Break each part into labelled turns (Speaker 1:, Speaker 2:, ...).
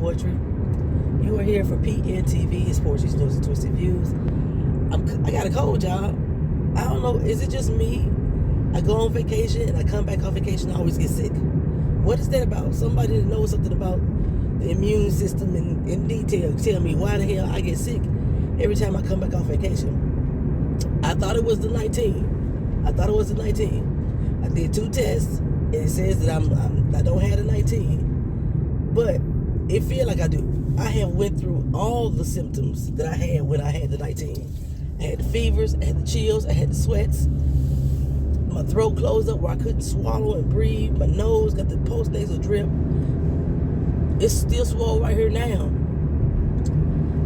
Speaker 1: Poetry. You are here for PNTV, it's Poetry Stories and Twisted Views. I got a cold, y'all. I don't know, is it just me? I go on vacation and I come back off vacation, I always get sick. What is that about? Somebody that knows something about the immune system in detail, tell me why the hell I get sick every time I come back off vacation. I thought it was the 19. I did 2 tests and it says that I don't have the 19. But it feel like I do. I have went through all the symptoms that I had when I had the 19. I had the fevers, I had the chills, I had the sweats. My throat closed up where I couldn't swallow and breathe. My nose got the post-nasal drip. It's still swollen right here now.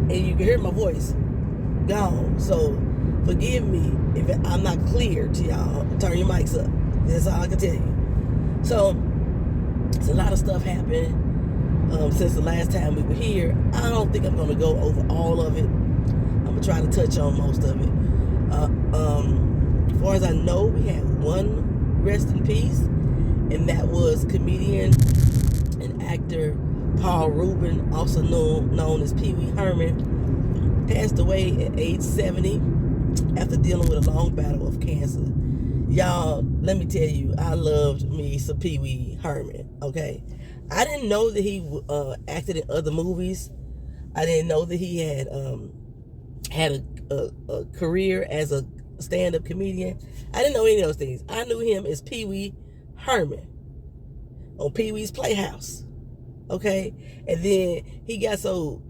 Speaker 1: And you can hear my voice gone. So forgive me if I'm not clear to y'all. Turn your mics up. That's all I can tell you. So it's a lot of stuff happened since the last time we were here. I don't think I'm going to go over all of it. I'm going to try to touch on most of it. As far as I know, we had one rest in peace, and that was comedian and actor Paul Rubin, also known as Pee Wee Herman, passed away at age 70 after dealing with a long battle of cancer. Y'all, let me tell you, I loved me some Pee Wee Herman, okay? I didn't know that he acted in other movies. I didn't know that he had a career as a stand-up comedian. I didn't know any of those things. I knew him as Pee Wee Herman on Pee Wee's Playhouse, okay? And then he got so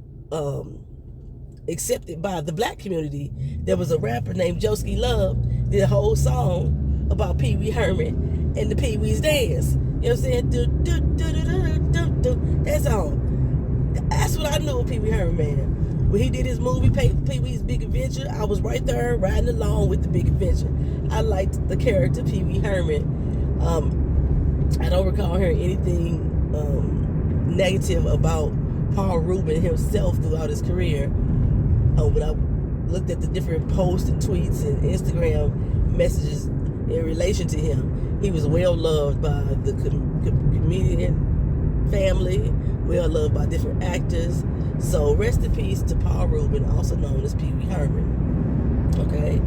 Speaker 1: accepted by the black community. There was a rapper named Joski Love did a whole song about Pee Wee Herman and the Pee Wee's dance. You know what I'm saying? Do, do, do, do, do, do, do. That song. That's what I knew of Pee Wee Herman, man. When he did his movie, Pee Wee's Big Adventure, I was right there riding along with the Big Adventure. I liked the character Pee Wee Herman. I don't recall hearing anything negative about Paul Rubin himself throughout his career. When I looked at the different posts and tweets and Instagram messages in relation to him, he was well loved by the comedian family, well loved by different actors. So rest in peace to Paul Rubin, also known as Pee Wee Herman. Okay.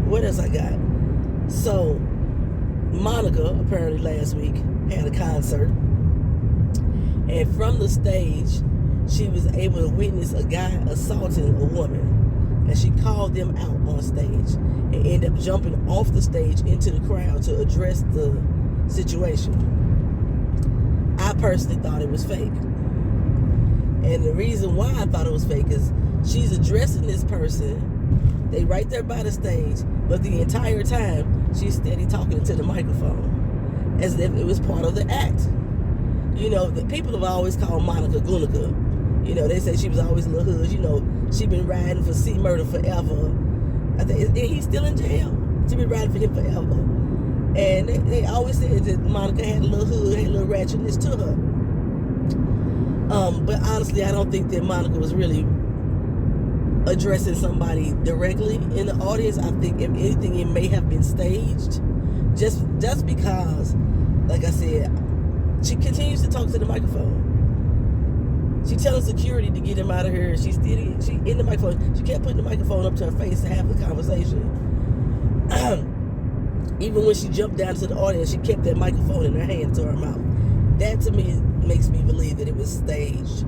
Speaker 1: What else I got? So Monica apparently last week had a concert, and from the stage she was able to witness a guy assaulting a woman, and she called them out on stage and ended up jumping off the stage into the crowd to address the situation. I personally thought it was fake. And the reason why I thought it was fake is she's addressing this person. They right there by the stage, but the entire time she's steady talking into the microphone as if it was part of the act. You know, the people have always called Monica Gunica. You know, they say she was always a little hood. You know, she been riding for C Murder forever. I think he's still in jail. She been riding for him forever. And they always said that Monica had a little hood, had a little ratchetness to her. But honestly, I don't think that Monica was really addressing somebody directly in the audience. I think, if anything, it may have been staged. Just because, like I said, she continues to talk to the microphone. She telling security to get him out of here. She in the microphone. She kept putting the microphone up to her face to have the conversation. Even when she jumped down to the audience, she kept that microphone in her hand to her mouth. That to me makes me believe that it was staged.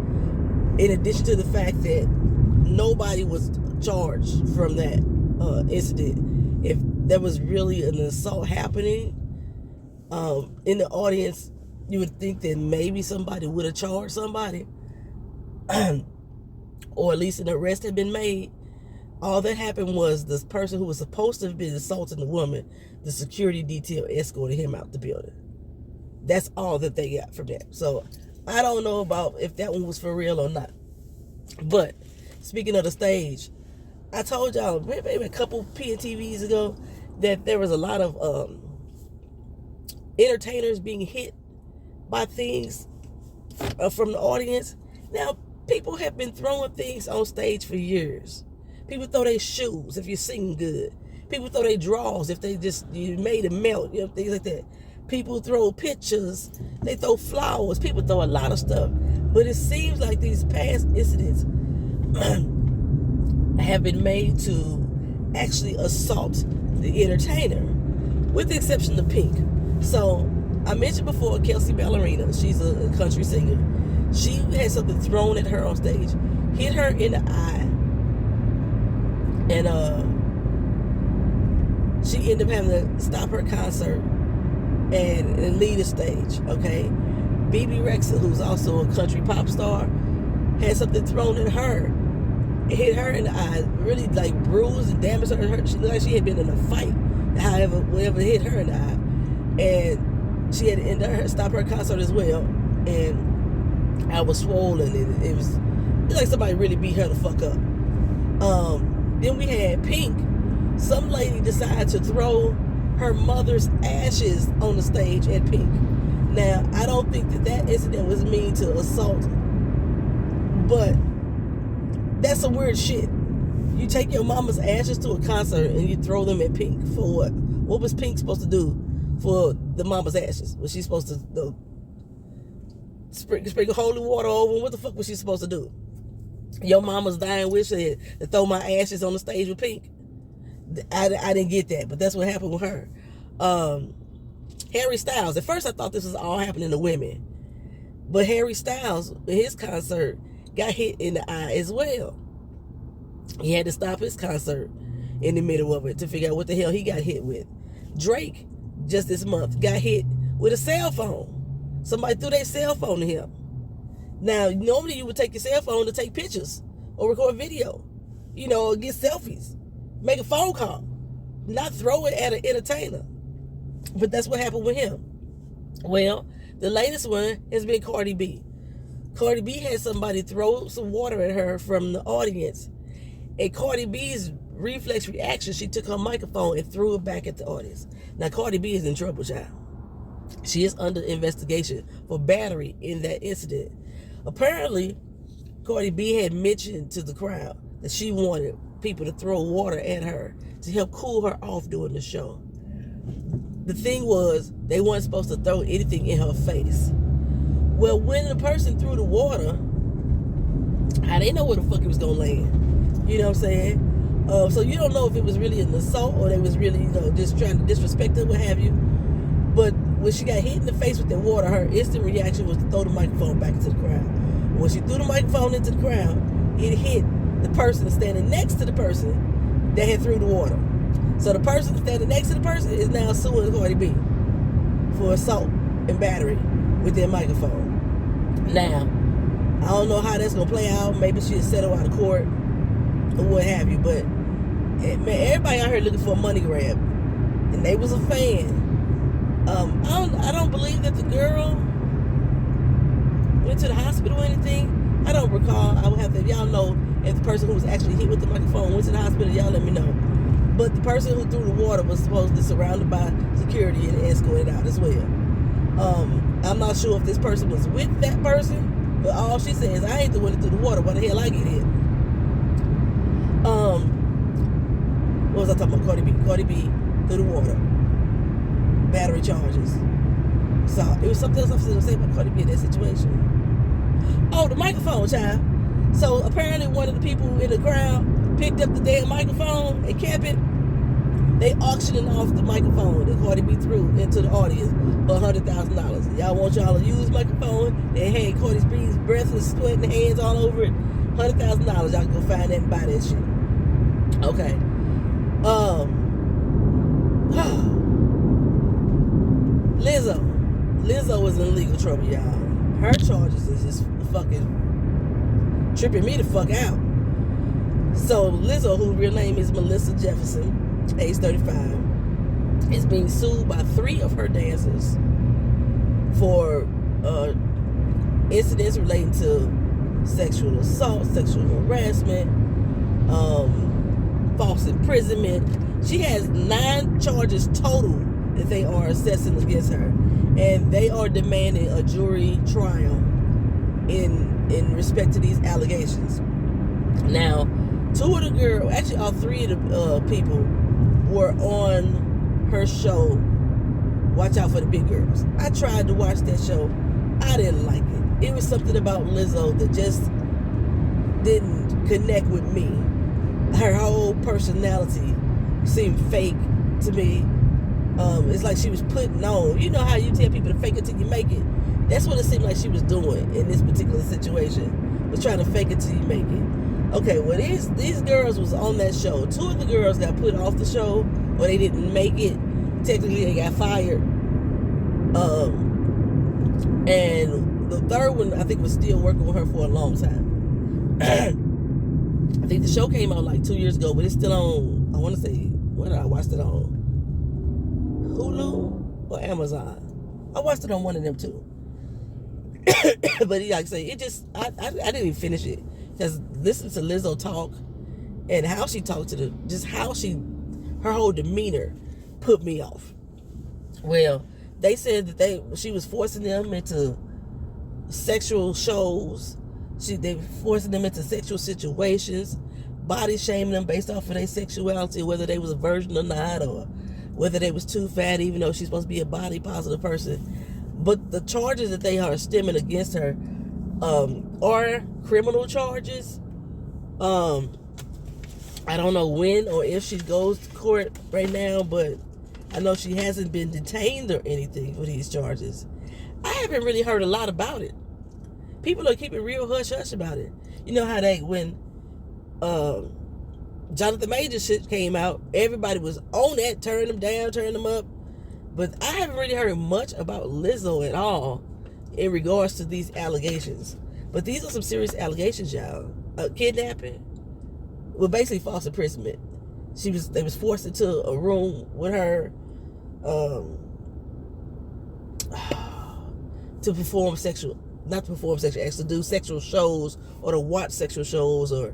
Speaker 1: In addition to the fact that nobody was charged from that incident. If there was really an assault happening in the audience, you would think that maybe somebody would have charged somebody. Or at least an arrest had been made. All that happened was this person who was supposed to have been assaulting the woman, the security detail escorted him out the building. That's all that they got from that. So I don't know about if that one was for real or not. But speaking of the stage, I told y'all maybe a couple PNTVs ago that there was a lot of entertainers being hit by things from the audience. Now, people have been throwing things on stage for years. People throw their shoes if you sing good. People throw their drawers if you made them melt, things like that. People throw pictures. They throw flowers. People throw a lot of stuff. But it seems like these past incidents have been made to actually assault the entertainer, with the exception of Pink. So I mentioned before Kelsey Ballerina. She's a country singer. She had something thrown at her on stage, hit her in the eye, and she ended up having to stop her concert and leave the stage. Okay, BB Rexa, who's also a country pop star, had something thrown at her. It hit her in the eye, really like bruised and damaged her. She looked like she had been in a fight. However, whatever hit her in the eye, and she had to end her, stop her concert as well. And I was swollen, and it was like somebody really beat her the fuck up. Then we had Pink. Some lady decided to throw her mother's ashes on the stage at Pink. Now, I don't think that incident was mean to assault, but that's some weird shit. You take your mama's ashes to a concert and you throw them at Pink for what? What was Pink supposed to do for the mama's ashes? Was she supposed to sprinkle holy water over them? What the fuck was she supposed to do? Your mama's dying wish to throw my ashes on the stage with Pink. I didn't get that, but that's what happened with her. Harry Styles. At first I thought this was all happening to women. But Harry Styles, in his concert, got hit in the eye as well. He had to stop his concert in the middle of it to figure out what the hell he got hit with. Drake, just this month, got hit with a cell phone. Somebody threw their cell phone to him. Now, normally you would take your cell phone to take pictures or record video, or get selfies, make a phone call, not throw it at an entertainer. But that's what happened with him. Well, the latest one has been Cardi B. Cardi B had somebody throw some water at her from the audience. And Cardi B's reflex reaction, she took her microphone and threw it back at the audience. Now, Cardi B is in trouble, child. She is under investigation for battery in that incident. Apparently, Cardi B had mentioned to the crowd that she wanted people to throw water at her to help cool her off during the show. The thing was, they weren't supposed to throw anything in her face. Well, when the person threw the water, how they know where the fuck it was gonna land? You know what I'm saying? So you don't know if it was really an assault or they was really, just trying to disrespect her, what have you. But when she got hit in the face with that water, her instant reaction was to throw the microphone back into the crowd. When she threw the microphone into the crowd, it hit the person standing next to the person that had threw the water. So the person standing next to the person is now suing Cardi B for assault and battery with their microphone. Now, I don't know how that's going to play out. Maybe she'll settle out of court or what have you. But, man, everybody out here looking for a money grab. And they was a fan. I don't believe that the girl went to the hospital or anything. I don't recall. I would have to, if y'all know, if the person who was actually hit with the microphone went to the hospital, y'all let me know. But the person who threw the water was supposedly surrounded by security and escorted out as well. I'm not sure if this person was with that person, but all she says, I ain't the one that threw the water. Why the hell I get hit? What was I talking about? Cardi B. Cardi B threw the water. Battery charges. So it was something else I was going to say about Cardi B in that situation. Oh, the microphone, child. So apparently one of the people in the crowd picked up the damn microphone and kept it. They auctioning off the microphone that Cardi B threw into the audience for $100,000. Y'all want y'all to use microphone and hey, Cardi B's breath and sweat and hands all over it. $100,000. Y'all can go find that and buy that shit. Okay. Lizzo is in legal trouble, y'all. Her charges is just fucking tripping me the fuck out. So Lizzo, whose real name is Melissa Jefferson, age 35, is being sued by 3 of her dancers for incidents relating to sexual assault, sexual harassment, false imprisonment. She has 9 charges total that they are assessing against her, and they are demanding a jury trial in respect to these allegations. Now, 2 of the girls, actually all 3 of the people were on her show watch out for the big girls. I tried to watch that show. I didn't like it. It was something about Lizzo that just didn't connect with me. Her whole personality seemed fake to me. It's like she was putting on. You know how you tell people to fake it till you make it? That's what it seemed like she was doing in this particular situation. Was trying to fake it till you make it. Okay, well these girls was on that show. 2 of the girls got put off the show, or they didn't make it. Technically, they got fired. And the third one, I think, was still working with her for a long time. I think the show came out like 2 years ago, but it's still on, I want to say, where did I watch it on? Hulu or Amazon? I watched it on one of them too. But like I say, it just, I didn't even finish it. Just listen to Lizzo talk and how she talked to just how her whole demeanor put me off. Well, they said that she was forcing them into sexual shows. They were forcing them into sexual situations, body shaming them based off of their sexuality, whether they was a virgin or not, or whether they was too fat, even though she's supposed to be a body positive person. But the charges that they are stemming against her are criminal charges. I don't know when or if she goes to court right now, but I know she hasn't been detained or anything for these charges. I haven't really heard a lot about it. People are keeping real hush-hush about it. You know how when Jonathan Majors shit came out, everybody was on that, turning them down, turning them up. But I haven't really heard much about Lizzo at all in regards to these allegations. But these are some serious allegations, y'all. Kidnapping. Well, basically false imprisonment. They was forced into a room with her to perform sexual, not to perform sexual acts, to do sexual shows or to watch sexual shows, or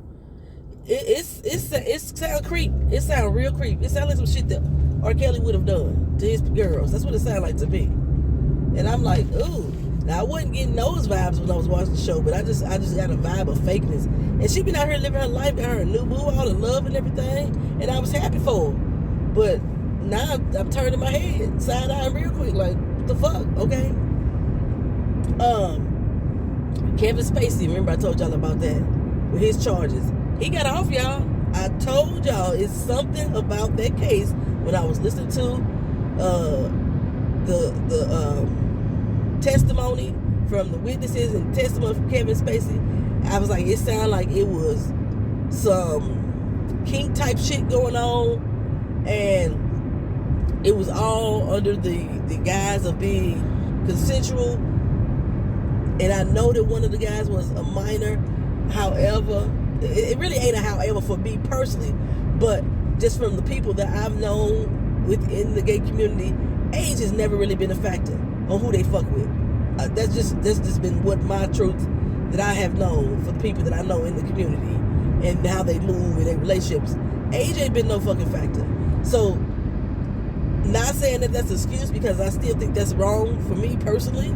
Speaker 1: it sound creep. It sound real creep. It sound like some shit that R. Kelly would have done to his girls. That's what it sounded like to me. And I'm like, ooh. Now I wasn't getting those vibes when I was watching the show, but I just got a vibe of fakeness. And she been out here living her life, got her a new boo, all the love and everything, and I was happy for her. But now I'm turning my head side eye real quick, like, what the fuck? Okay. Kevin Spacey, remember I told y'all about that with his charges. He got off, y'all. I told y'all it's something about that case when I was listening to the testimony from the witnesses and testimony from Kevin Spacey. I was like, it sounded like it was some kink type shit going on, and it was all under the guise of being consensual. And I know that one of the guys was a minor. However, it really ain't a however for me personally, but just from the people that I've known within the gay community, age has never really been a factor on who they fuck with. That's just been what my truth that I have known for the people that I know in the community and how they move in their relationships. Age ain't been no fucking factor. So, not saying that that's an excuse, because I still think that's wrong for me personally.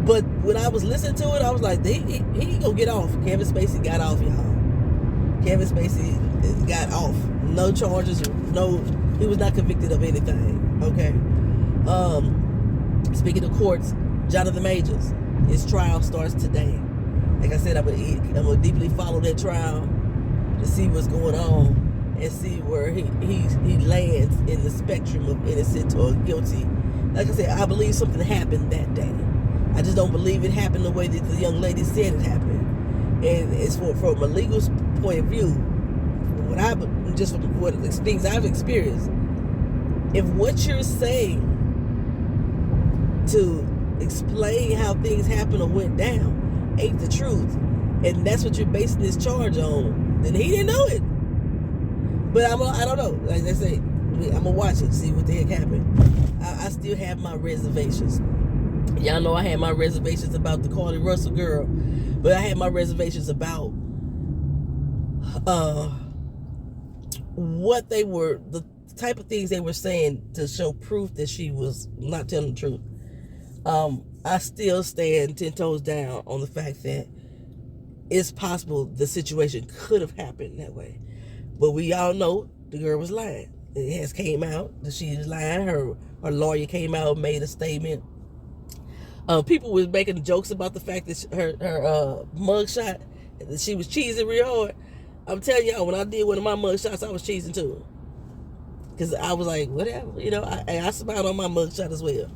Speaker 1: But when I was listening to it, I was like, he gonna get off. Kevin Spacey got off, y'all. Kevin Spacey got off. No charges. No, he was not convicted of anything. Okay. Speaking of courts, Jonathan Majors, his trial starts today. Like I said, I'm gonna deeply follow that trial to see what's going on and see where he lands in the spectrum of innocent or guilty. Like I said, I believe something happened that day. I just don't believe it happened the way that the young lady said it happened. And it's from a legal point of view, from what the things I've experienced, if what you're saying to explain how things happened or went down ain't the truth, and that's what you're basing this charge on, then he didn't know it. But I don't know. Like I say, I'm gonna watch it, see what the heck happened. I still have my reservations. Y'all know I had my reservations about the Cardi Russell girl, but I had my reservations about what they were, the type of things they were saying to show proof that she was not telling the truth. I still stand 10 toes down on the fact that it's possible the situation could have happened that way. But we all know the girl was lying. it has came out that she is lying. Her lawyer came out, made a statement. People was making jokes about the fact that her mugshot, that she was cheesing real hard. I'm telling y'all, when I did one of my mugshots, I was cheesing too. Because I was like, whatever, you know, I smiled on my mugshot as well.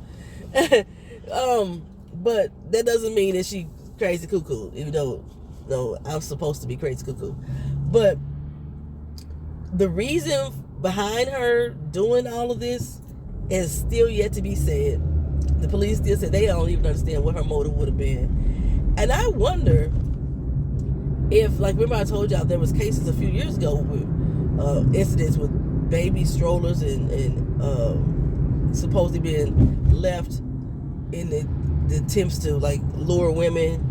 Speaker 1: But that doesn't mean that she crazy cuckoo, even though, no, I'm supposed to be crazy cuckoo. But the reason behind her doing all of this is still yet to be said. The police still say they don't even understand what her motive would have been. And I wonder if, like, remember I told y'all there was cases a few years ago with incidents with baby strollers and supposedly being left in the attempts to, like, lure women.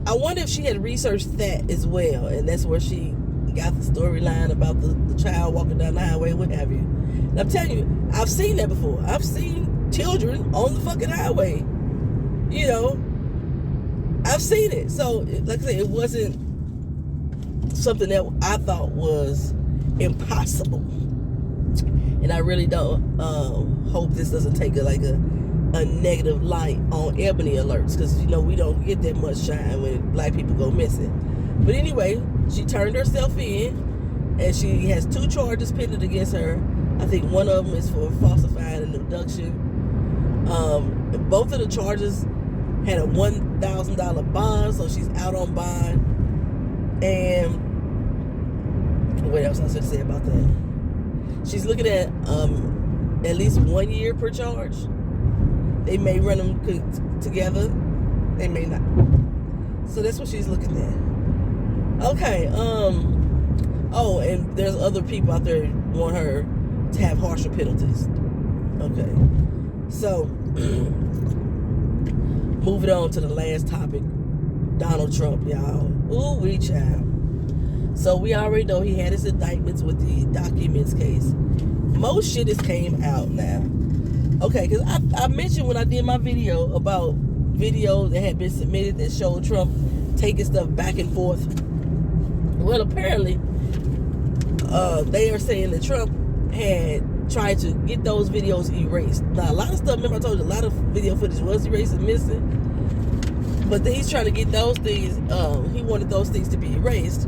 Speaker 1: I wonder if she had researched that as well, and that's where she got the storyline about the child walking down the highway, what have you. And I'm telling you, I've seen that before. I've seen children on the fucking highway. You know, I've seen it. So, like I said, it wasn't something that I thought was impossible. And I really don't hope this doesn't take a negative light on Ebony alerts, because, you know, we don't get that much shine when black people go missing. But anyway, she turned herself in, and she has 2 charges pending against her. I think one of them is for falsifying an abduction. Both of the charges had a $1,000 bond, so she's out on bond. And what else I was going to say about that? She's looking at least 1 year per charge. They may run them together. They may not. So that's what she's looking at. Okay. Oh, and there's other people out there who want her to have harsher penalties. Okay. So, moving on to the last topic. Donald Trump, y'all. Ooh, we child. So we already know he had his indictments with the documents case. Most shit has came out now. Okay, because I mentioned when I did my video about videos that had been submitted that showed Trump taking stuff back and forth. Well, apparently, they are saying that Trump had tried to get those videos erased. Now, a lot of stuff, remember I told you, a lot of video footage was erased and missing. But then he's trying to get those things, he wanted those things to be erased.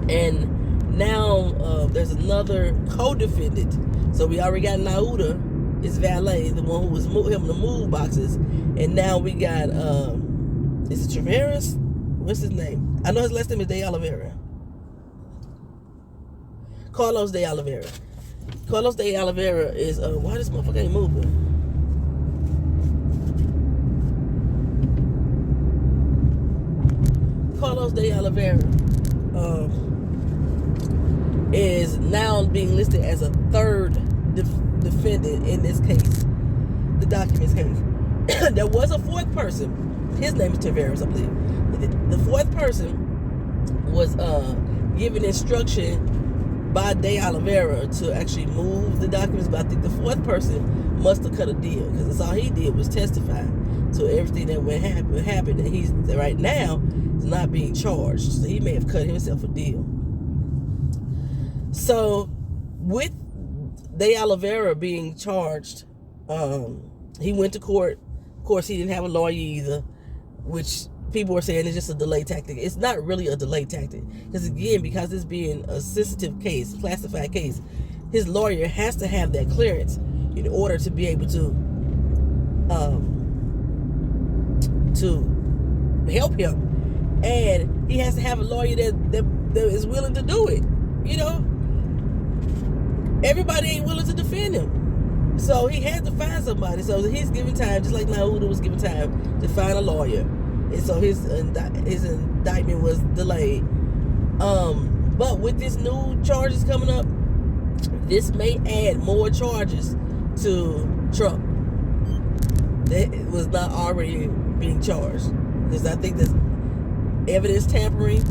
Speaker 1: And now there's another co-defendant. So we already got Nauda, his valet, the one who was helping to move boxes. And now we got, is it Traveras? What's his name? I know his last name is De Oliveira. Carlos De Oliveira. Carlos De Oliveira is, why this motherfucker ain't moving? Carlos De Oliveira is now being listed as a third defendant in this case, the documents case. There was a fourth person. His name is Tavares, I believe. The fourth person was given instruction by De Oliveira to actually move the documents, but I think the fourth person must have cut a deal, because that's all he did was testify to everything that went happened, and he's right now is not being charged, so he may have cut himself a deal. So with De Oliveira being charged, he went to court. Of course, he didn't have a lawyer either, which people are saying it's just a delay tactic. It's not really a delay tactic, because again, because it's being a sensitive case, classified case, his lawyer has to have that clearance in order to be able to help him, and he has to have a lawyer that is willing to do it. You know, everybody ain't willing to defend him, so he had to find somebody. So he's given time, just like Nauda was given time to find a lawyer, and so his indictment was delayed. But with this new charges coming up, this may add more charges to Trump that was not already being charged, because I think there's evidence tampering,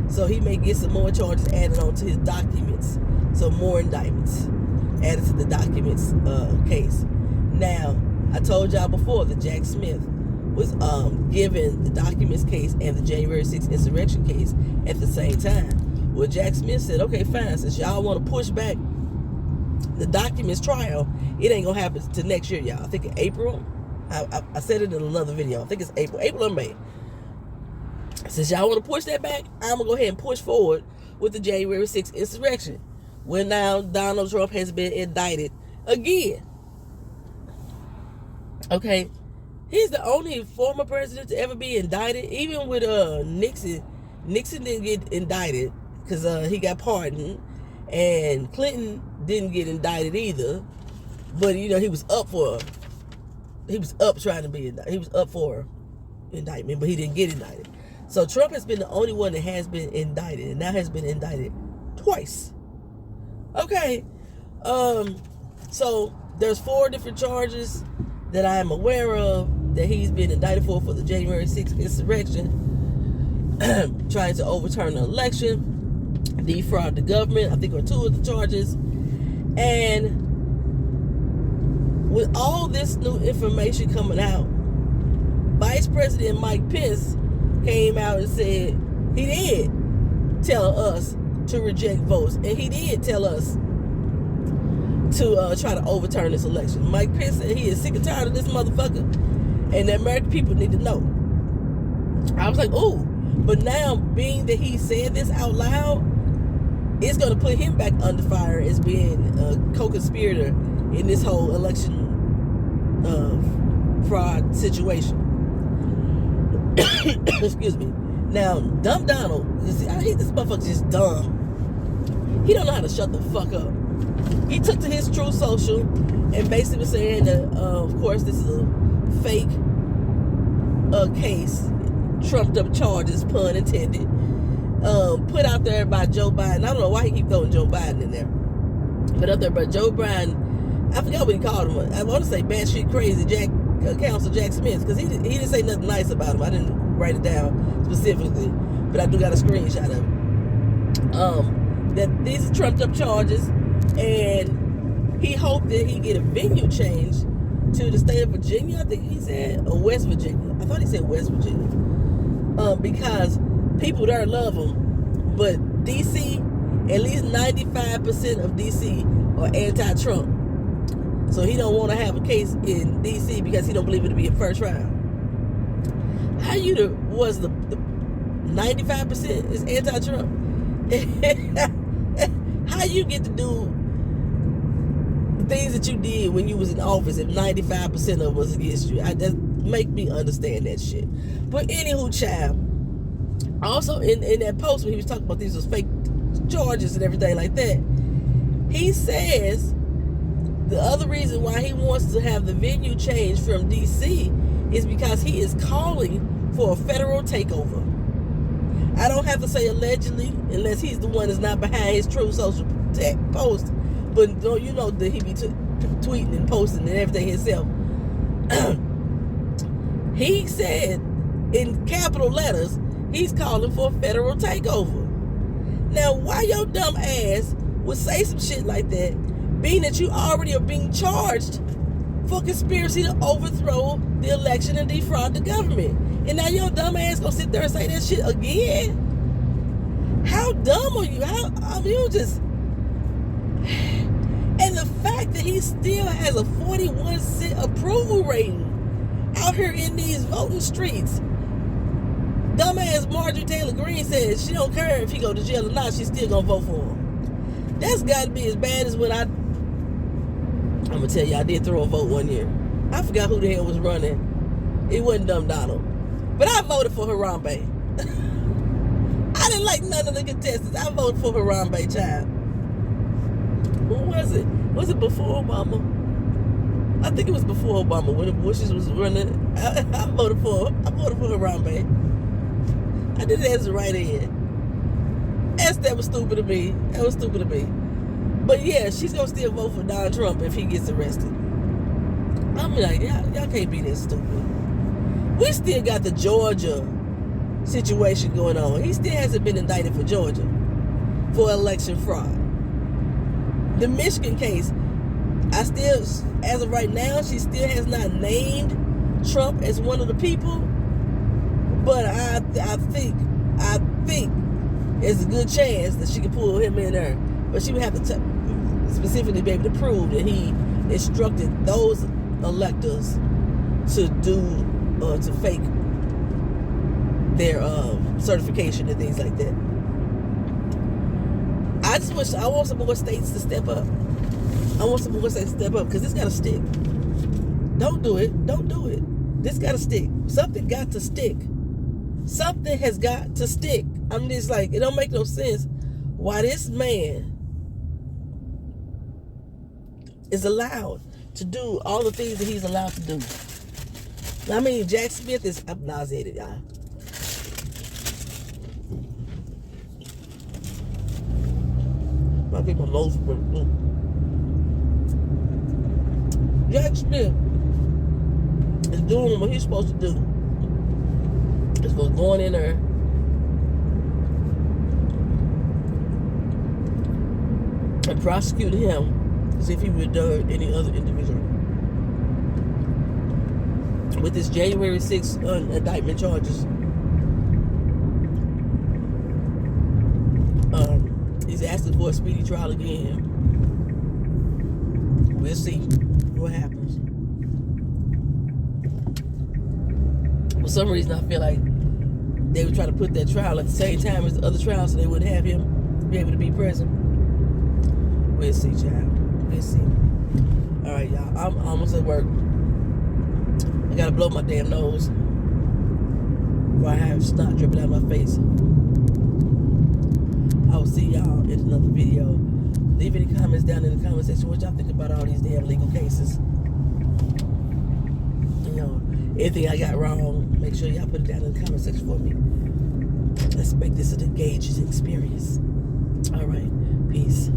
Speaker 1: so he may get some more charges added on to his documents, so more indictments added to the documents case. Now, I told y'all before that Jack Smith was given the documents case and the January 6th insurrection case at the same time. Well, Jack Smith said, okay, fine. Since y'all want to push back the documents trial, it ain't going to happen till next year, y'all. I think in April. I said it in another video. I think it's April or May. Since y'all want to push that back, I'm going to go ahead and push forward with the January 6th insurrection. Where now Donald Trump has been indicted again. Okay. He's the only former president to ever be indicted. Even with Nixon didn't get indicted because he got pardoned. And Clinton didn't get indicted either. But, you know, he was up trying to be indicted. He was up for indictment, but he didn't get indicted. So Trump has been the only one that has been indicted, and now has been indicted twice. Okay. So there's 4 different charges that I am aware of that he's been indicted for the January 6th insurrection, trying to overturn the election, defraud the government. I think are 2 of the charges. And with all this new information coming out, Vice President Mike Pence came out and said he did tell us to reject votes, and he did tell us to try to overturn this election. Mike Pence said he is sick and tired of this motherfucker, and the American people need to know. I was like, ooh. But now, being that he said this out loud, it's going to put him back under fire as being a co-conspirator in this whole election fraud situation. Excuse me. Now, dumb Donald, I hate this motherfucker, just dumb. He don't know how to shut the fuck up. He took to his Truth Social and basically was saying that, of course, this is a fake case, trumped up charges, pun intended, put out there by Joe Biden. I don't know why he keep throwing Joe Biden in there. Put out there by Joe Biden. I forgot what he called him. I want to say batshit crazy Counsel Jack Smith, because he didn't say nothing nice about him. I didn't write it down specifically, but I do got a screenshot of it. That these are trumped up charges, and he hoped that he get a venue change to the state of Virginia. I think he said, or West Virginia. I thought he said West Virginia, because people there love him, but DC, at least 95% of DC are anti-Trump. So he don't want to have a case in D.C. because he don't believe it'll be a first round. How you the 95% is anti-Trump? How you get to do the things that you did when you was in office if 95% of us against you? That make me understand that shit. But anywho, child. Also in that post when he was talking about these was fake charges and everything like that, he says the other reason why he wants to have the venue changed from D.C. is because he is calling for a federal takeover. I don't have to say allegedly, unless he's the one that's not behind his Truth Social post. But don't you know that he be tweeting and posting and everything himself. He said in capital letters, he's calling for a federal takeover. Now, why your dumb ass would say some shit like that, being that you already are being charged for conspiracy to overthrow the election and defraud the government? And now your dumb ass gonna sit there and say that shit again? How dumb are you? You just... And the fact that he still has a 41% approval rating out here in these voting streets. Dumbass Marjorie Taylor Greene says she don't care if he go to jail or not, she's still gonna vote for him. That's gotta be as bad as when I'm gonna tell you, I did throw a vote one year. I forgot who the hell was running. It wasn't Dumb Donald. But I voted for Harambe. I didn't like none of the contestants. I voted for Harambe, child. Who was it? Was it before Obama? I think it was before Obama when the Bushes was running. I voted for Harambe. I did it as a write-in. That was stupid of me. That was stupid of me. But yeah, she's gonna still vote for Donald Trump if he gets arrested. I'm like, y'all can't be that stupid. We still got the Georgia situation going on. He still hasn't been indicted for Georgia for election fraud. The Michigan case, as of right now, she still has not named Trump as one of the people. But I think there's a good chance that she could pull him in there. But she would have to specifically be able to prove that he instructed those electors to do, to fake their certification and things like that. I want some more states to step up. I want some more states to step up because this got to stick. Don't do it. Don't do it. This got to stick. Something got to stick. Something has got to stick. I'm just like, it don't make no sense why this man is allowed to do all the things that he's allowed to do. I mean, Jack Smith is, I'm nauseated, y'all. I think my nose is Jack Smith is doing what he's supposed to do. It's going in there and prosecute him as if he would have done any other individual. With this January 6th indictment charges, he's asking for a speedy trial again. We'll see what happens. For some reason, I feel like they would try to put that trial at the same time as the other trial so they wouldn't have him be able to be present. We'll see, child. We'll see. All right, y'all. I'm almost at work. I gotta blow my damn nose before I have snot dripping out of my face. I will see y'all in another video. Leave any comments down in the comment section what y'all think about all these damn legal cases. You know, anything I got wrong, make sure y'all put it down in the comment section for me. Let's make this an engaging experience. All right, peace.